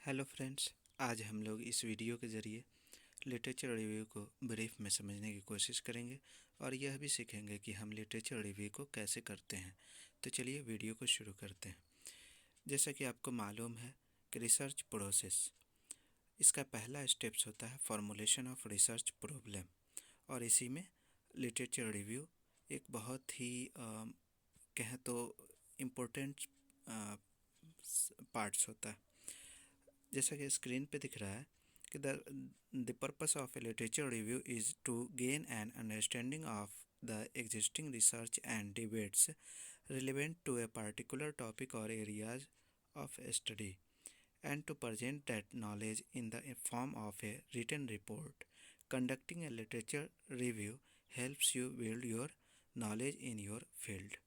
Hello friends. आज हम लोग इस वीडियो के ज़रिए लिटरेचर रिव्यू को ब्रीफ में समझने की कोशिश करेंगे और यह भी सीखेंगे कि हम लिटरेचर रिव्यू को कैसे करते हैं। तो चलिए वीडियो को शुरू करते हैं। जैसा कि आपको मालूम है कि रिसर्च प्रोसेस, इसका पहला स्टेप्स होता है फॉर्मुलेशन ऑफ रिसर्च प्रॉब्लम, और इसी में लिटरेचर रिव्यू एक बहुत ही कहें तो इम्पोर्टेंट पार्ट्स होता है। जैसा कि स्क्रीन पे दिख रहा है कि the purpose of a literature review is to gain an understanding of the existing research and debates relevant to a particular topic or areas of study, and to present that knowledge in the form of a written report. Conducting a literature review helps you build your knowledge in your field.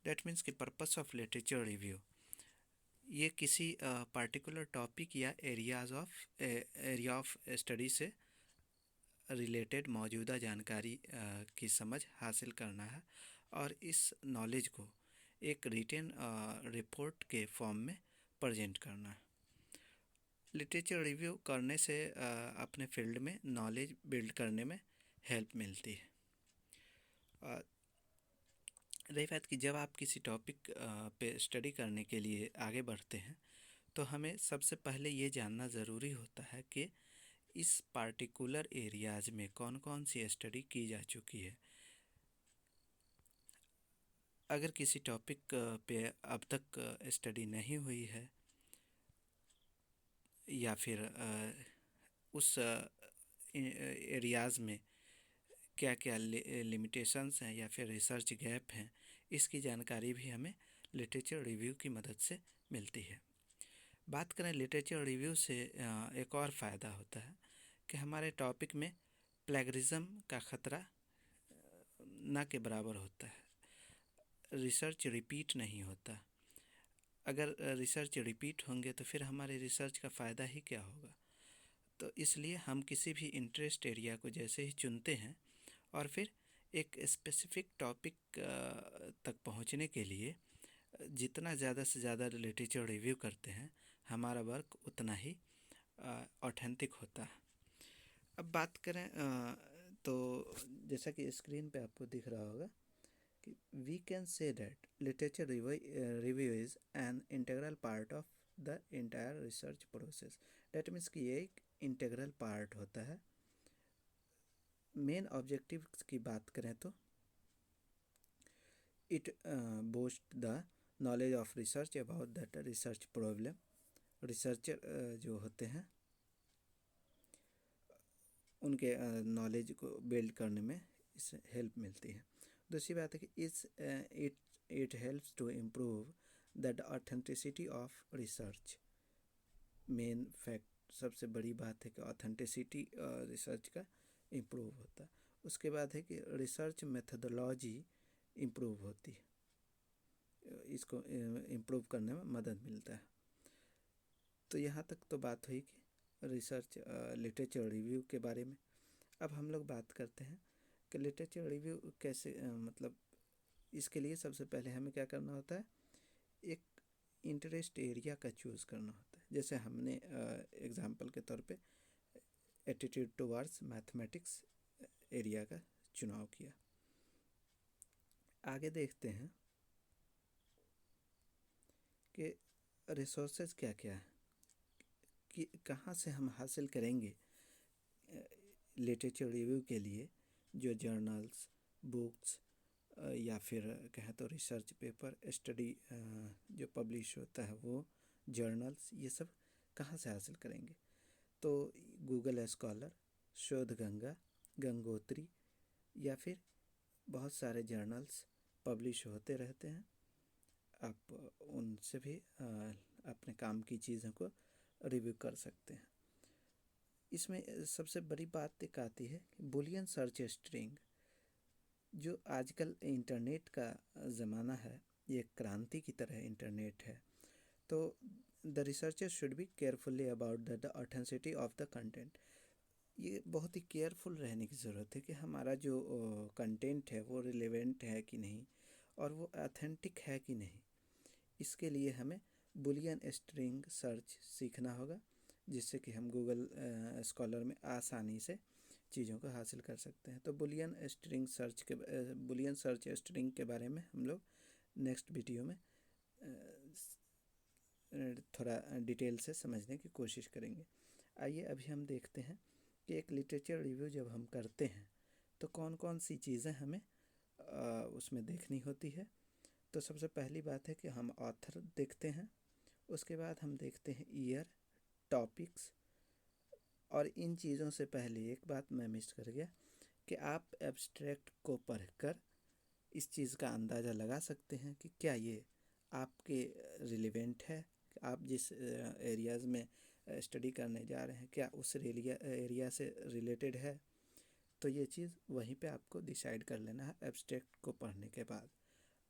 That means कि purpose of literature review ये किसी particular topic या area of study से related मौजूदा जानकारी की समझ हासिल करना है और इस नॉलेज को एक रिटन रिपोर्ट के फॉर्म में प्रेजेंट करना है। लिटरेचर रिव्यू करने से अपने फील्ड में नॉलेज बिल्ड करने में हेल्प मिलती है। रही बात कि जब आप किसी टॉपिक पे स्टडी करने के लिए आगे बढ़ते हैं तो हमें सबसे पहले ये जानना ज़रूरी होता है कि इस पार्टिकुलर एरियाज़ में कौन कौन सी स्टडी की जा चुकी है। अगर किसी टॉपिक पे अब तक स्टडी नहीं हुई है या फिर उस एरियाज़ में क्या क्या लिमिटेशंस हैं या फिर रिसर्च गैप हैं, इसकी जानकारी भी हमें लिटरेचर रिव्यू की मदद से मिलती है। बात करें लिटरेचर रिव्यू से एक और फ़ायदा होता है कि हमारे टॉपिक में प्लेगरिज्म का ख़तरा ना के बराबर होता है। रिसर्च रिपीट नहीं होता। अगर रिसर्च रिपीट होंगे तो फिर हमारे रिसर्च का फ़ायदा ही क्या होगा। तो इसलिए हम किसी भी इंटरेस्ट एरिया को जैसे ही चुनते हैं और फिर एक स्पेसिफ़िक टॉपिक तक पहुंचने के लिए जितना ज़्यादा से ज़्यादा लिटरेचर रिव्यू करते हैं, हमारा वर्क उतना ही ऑथेंटिक होता है। अब बात करें तो जैसा कि स्क्रीन पे आपको दिख रहा होगा कि we can say that literature review is an integral part of the entire research process. That means कि ये एक इंटीग्रल पार्ट होता है। मेन ऑब्जेक्टिव की बात करें तो it boost the knowledge of research about that research problem. Researcher जो होते हैं उनके नॉलेज को बिल्ड करने में इससे हेल्प मिलती है। दूसरी बात है कि it helps to improve the authenticity of research. Main fact सबसे बड़ी बात है कि ऑथेंटिसिटी रिसर्च का इम्प्रूव होता है। उसके बाद है कि रिसर्च मेथडोलॉजी इम्प्रूव होती है, इसको इम्प्रूव करने में मदद मिलता है। तो यहाँ तक तो बात हुई कि रिसर्च लिटरेचर रिव्यू के बारे में। अब हम लोग बात करते हैं कि लिटरेचर रिव्यू कैसे मतलब इसके लिए सबसे पहले हमें क्या करना होता है, एक इंटरेस्ट एरिया का चूज़ करना होता है। जैसे हमने एग्जांपल के तौर पे एटीट्यूड टुवर्ड्स मैथमेटिक्स एरिया का चुनाव किया। आगे देखते हैं कि रिसोर्सेज क्या क्या है, कि कहाँ से हम हासिल करेंगे लिटरेचर रिव्यू के लिए जो जर्नल्स, बुक्स या फिर कहें तो रिसर्च पेपर, स्टडी जो पब्लिश होता है वो जर्नल्स, ये सब कहाँ से हासिल करेंगे। तो गूगल स्कॉलर, शोध गंगा, गंगोत्री या फिर बहुत सारे जर्नल्स पब्लिश होते रहते हैं। आप उनसे भी अपने काम की चीज़ों को रिव्यू कर सकते हैं। इसमें सबसे बड़ी बात एक आती है बुलियन सर्च स्ट्रिंग। जो आजकल इंटरनेट का ज़माना है, ये क्रांति की तरह इंटरनेट है। तो the researcher should be carefully about the authenticity of the content. ये बहुत ही केयरफुल रहने की ज़रूरत है कि हमारा जो कंटेंट है वो रिलेवेंट है कि नहीं और वो ऑथेंटिक है कि नहीं। इसके लिए हमें बुलियन स्ट्रिंग सर्च सीखना होगा, जिससे कि हम गूगल स्कॉलर में आसानी से चीज़ों को हासिल कर सकते हैं। तो बुलियन सर्च स्ट्रिंग के बारे में हम लोग नेक्स्ट वीडियो में थोड़ा डिटेल से समझने की कोशिश करेंगे। आइए अभी हम देखते हैं कि एक लिटरेचर रिव्यू जब हम करते हैं तो कौन कौन सी चीज़ें हमें उसमें देखनी होती है। तो सबसे पहली बात है कि हम ऑथर देखते हैं, उसके बाद हम देखते हैं ईयर, टॉपिक्स, और इन चीज़ों से पहले एक बात मैं मिस कर गया कि आप एब्स्ट्रैक्ट को पढ़कर इस चीज़ का अंदाज़ा लगा सकते हैं कि क्या ये आपके रिलेवेंट है, आप जिस एरियाज़ में स्टडी करने जा रहे हैं क्या उस एरिया से रिलेटेड है। तो ये चीज़ वहीं पे आपको डिसाइड कर लेना है एब्स्ट्रैक्ट को पढ़ने के बाद।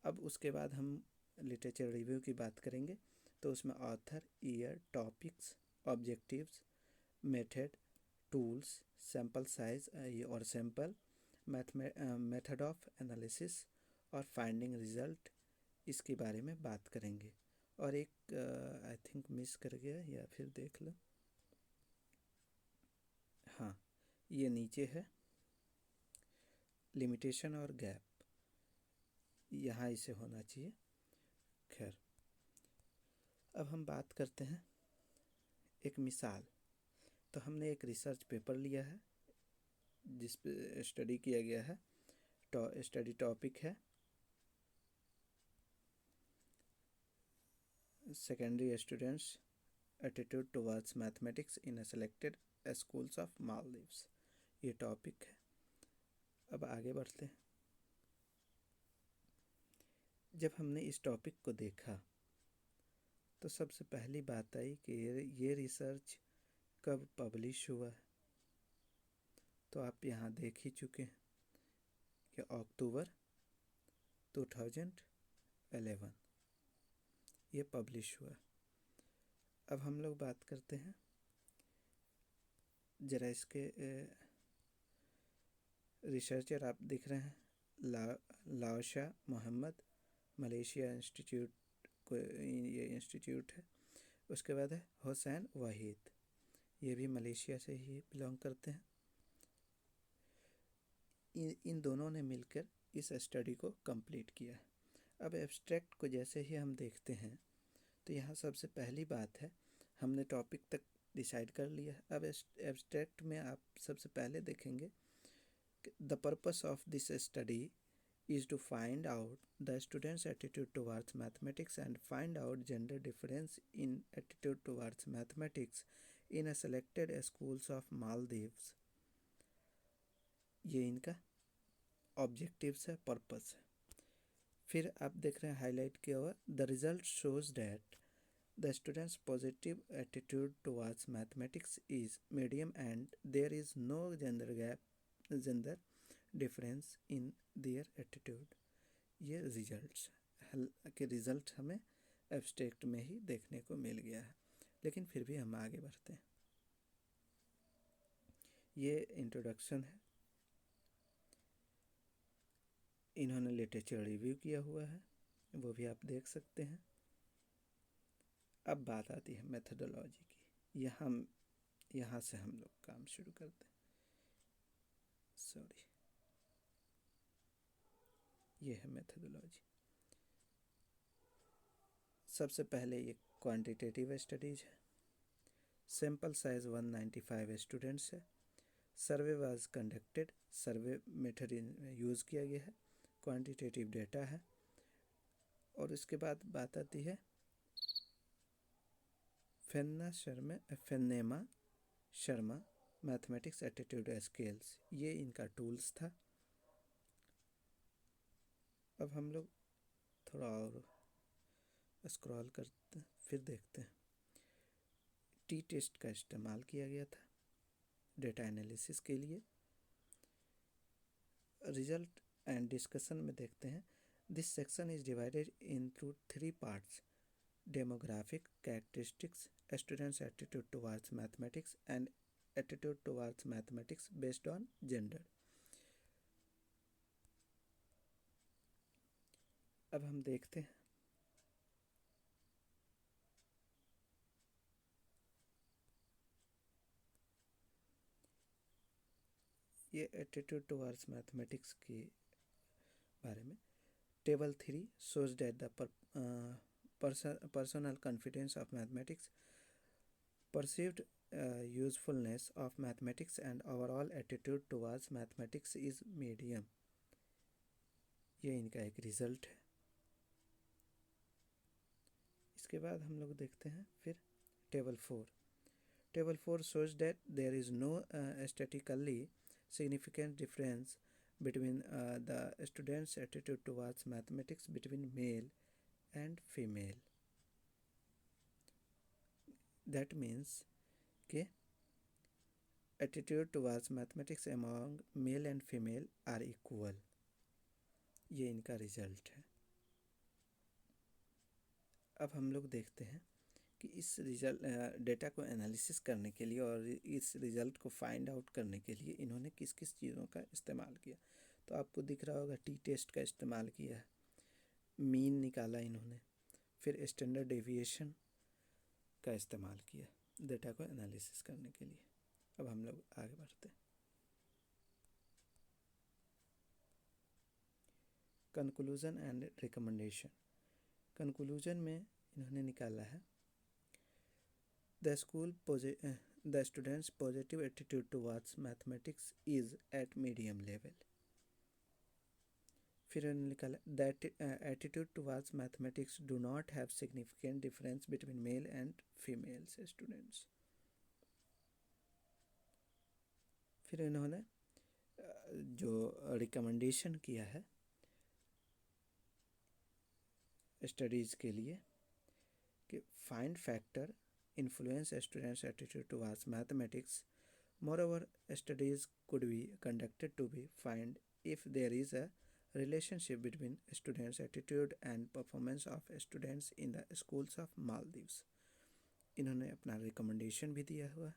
अब उसके बाद हम लिटरेचर रिव्यू की बात करेंगे, तो उसमें author, year, topics, objectives, method, tools, sample size और सैम्पल, मेथड ऑफ एनालिसिस और फाइंडिंग रिजल्ट, इसके बारे में बात करेंगे। और एक आई थिंक मिस कर गया, या फिर देख लो, हाँ ये नीचे है, लिमिटेशन और गैप, यहाँ इसे होना चाहिए। खैर अब हम बात करते हैं एक मिसाल। तो हमने एक रिसर्च पेपर लिया है जिस पे स्टडी किया गया है, स्टडी टॉपिक है secondary students attitude towards mathematics in selected schools of Maldives, ये टॉपिक है। अब आगे बढ़ते हैं। जब हमने इस टॉपिक को देखा तो सबसे पहली बात आई कि ये रिसर्च कब पब्लिश हुआ है। तो आप यहाँ देख ही चुके हैं कि अक्टूबर 2011 ये पब्लिश हुआ। अब हम लोग बात करते हैं ज़रा इसके रिसर्चर आप दिख रहे हैं, लाओशा मोहम्मद, मलेशिया इंस्टीट्यूट को ये इंस्टीट्यूट है। उसके बाद है हुसैन वाहिद, ये भी मलेशिया से ही बिलोंग करते हैं। इन दोनों ने मिलकर इस स्टडी को कंप्लीट किया है। अब एब्स्ट्रैक्ट को जैसे ही हम देखते हैं तो यहाँ सबसे पहली बात है, हमने टॉपिक तक डिसाइड कर लिया है। अब एब्स्ट्रैक्ट में आप सबसे पहले देखेंगे the purpose of this study is to find out the students' attitude towards mathematics and find out gender difference in attitude towards mathematics in a selected schools of Maldives। ये इनका ऑब्जेक्टिव्स है, purpose है। फिर आप देख रहे हैं highlight किया हुआ, the result shows that the students positive attitude towards mathematics is medium and there is no gender difference in their attitude. ये रिजल्ट्स के रिज़ल्ट हमें एब्स्ट्रैक्ट में ही देखने को मिल गया है, लेकिन फिर भी हम आगे बढ़ते हैं। ये इंट्रोडक्शन है, इन्होंने लिटरेचर रिव्यू किया हुआ है, वो भी आप देख सकते हैं। अब बात आती है मेथडोलॉजी की। यहाँ से हम लोग काम शुरू करते हैं। सॉरी, ये है मेथडोलॉजी। सबसे पहले ये क्वांटिटेटिव स्टडीज है। सैम्पल साइज 195 स्टूडेंट्स है। सर्वे was conducted, survey method use किया गया है। क्वांटिटेटिव डेटा है। और उसके बाद बात आती है फेन्नेमा शर्मा मैथमेटिक्स एटीट्यूड स्केल्स, ये इनका टूल्स था। अब हम लोग थोड़ा और स्क्रॉल करते फिर देखते हैं। टी टेस्ट का इस्तेमाल किया गया था डेटा एनालिसिस के लिए। रिजल्ट एंड डिस्कशन में देखते हैं, this section is divided into 3 parts, demographic characteristics, students attitude towards mathematics and attitude towards mathematics based on gender. अब हम देखते हैं ये एटीट्यूड टुवर्ड्स मैथमेटिक्स के बारे में। Table 3 shows that the personal confidence of mathematics, perceived usefulness of mathematics and overall attitude towards mathematics is medium। ये इनका एक रिजल्ट है। इसके बाद हम लोग देखते हैं फिर table 4। Table 4 shows that there is no statistically significant difference between the students' attitude towards mathematics between male and female। That means कि attitude towards mathematics among male and female are equal। ये इनका result है। अब हम लोग देखते हैं कि इस रिजल्ट डेटा को एनालिसिस करने के लिए और इस रिज़ल्ट को फाइंड आउट करने के लिए इन्होंने किस किस चीज़ों का इस्तेमाल किया। तो आपको दिख रहा होगा टी टेस्ट का इस्तेमाल किया है, मीन निकाला इन्होंने, फिर स्टैंडर्ड डेविएशन का इस्तेमाल किया डेटा को एनालिसिस करने के लिए। अब हम लोग आगे बढ़ते हैं। Conclusion and recommendation. कंक्लूजन में इन्होंने निकाला है the students' positive attitude towards mathematics is at medium level। फिर इन्होंने निकाला that attitude towards mathematics do not have significant difference between male and female students। फिर इन्होंने जो रिकमेंडेशन किया है स्टडीज़ के लिए कि find factor influence students' attitude towards mathematics। Moreover, studies could be conducted to be find if there is a relationship between students' attitude and performance of students in the schools of Maldives। इन्होंने अपना recommendation भी दिया हुआ।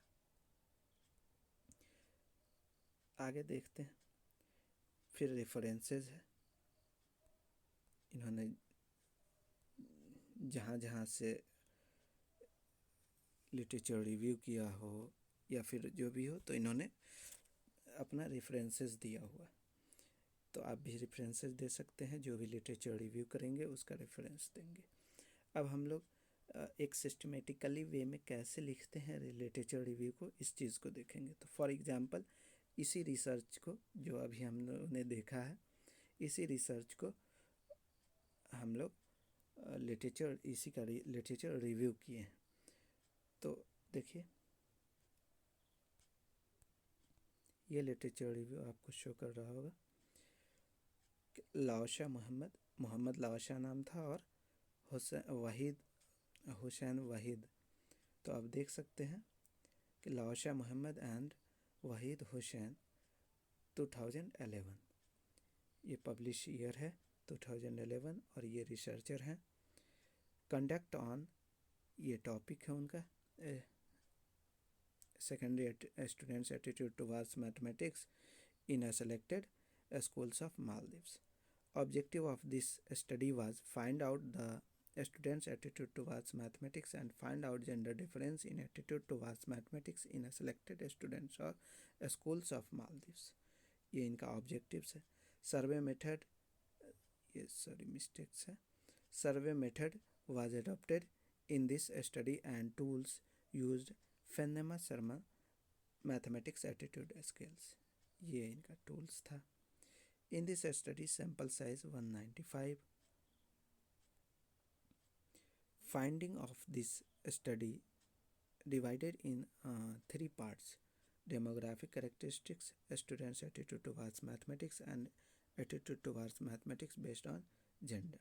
आगे देखते हैं। फिर references है, इन्होंने जहाँ जहाँ से लिटरेचर रिव्यू किया हो या फिर जो भी हो, तो इन्होंने अपना रेफरेंसेस दिया हुआ। तो आप भी रेफरेंसेस दे सकते हैं, जो भी लिटरेचर रिव्यू करेंगे उसका रेफरेंस देंगे। अब हम लोग एक सिस्टमेटिकली वे में कैसे लिखते हैं लिटरेचर रिव्यू को, इस चीज़ को देखेंगे। तो फॉर एग्जांपल इसी रिसर्च को जो अभी हम लोगों ने देखा है, इसी रिसर्च को हम लोग इसी का लिटरेचर रिव्यू किए हैं। तो देखिए ये लिटरेचर रिव्यू आपको शो कर रहा होगा। लाओशा मोहम्मद लाओशा नाम था और हुसैन वाहिद। तो आप देख सकते हैं कि लाओशा मोहम्मद एंड वाहिद हुसैन 2011, ये पब्लिश ईयर है 2011 और ये रिसर्चर हैं। कंडक्ट ऑन, ये टॉपिक है उनका, secondary students' attitude towards mathematics in a selected schools of Maldives। Objective of this study was find out the students' attitude towards mathematics and find out gender difference in attitude towards mathematics in a selected students of schools of Maldives। ये इनका objectives है। Survey method, ये sorry mistakes है। Survey method was adopted in this study and tools used Fennema Sherman mathematics attitude scales, ये इनका tools था। In this study sample size 195। Finding of this study divided in 3 parts: demographic characteristics, students attitude towards mathematics and attitude towards mathematics based on gender.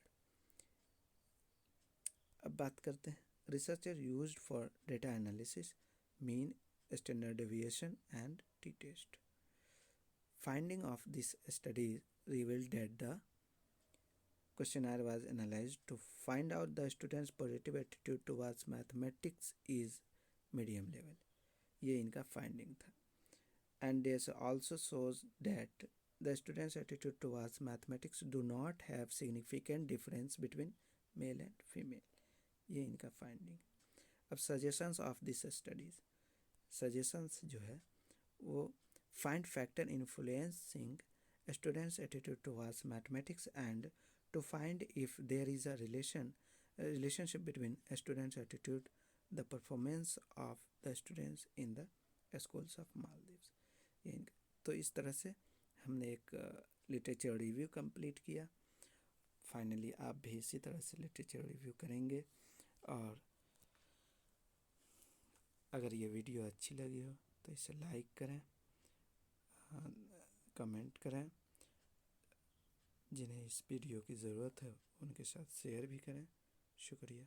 अब बात करते हैं researcher used for data analysis, mean, standard deviation and t-test। Finding of this study revealed that the questionnaire was analyzed to find out the students' positive attitude towards mathematics is medium level। ये इनका finding था। And this also shows that the students' attitude towards mathematics do not have significant difference between male and female। ये इनका finding। अब suggestions of this studies, suggestions जो है वो find factor influencing students' attitude towards mathematics and to find if there is a relationship between a student's attitude, the performance of the students in the schools of Maldives. तो इस तरह से हमने एक literature review complete किया। Finally आप भी इसी तरह से लिटरेचर रिव्यू करेंगे, और अगर ये वीडियो अच्छी लगी हो तो इसे लाइक करें, कमेंट करें, जिन्हें इस वीडियो की ज़रूरत है उनके साथ शेयर भी करें। शुक्रिया।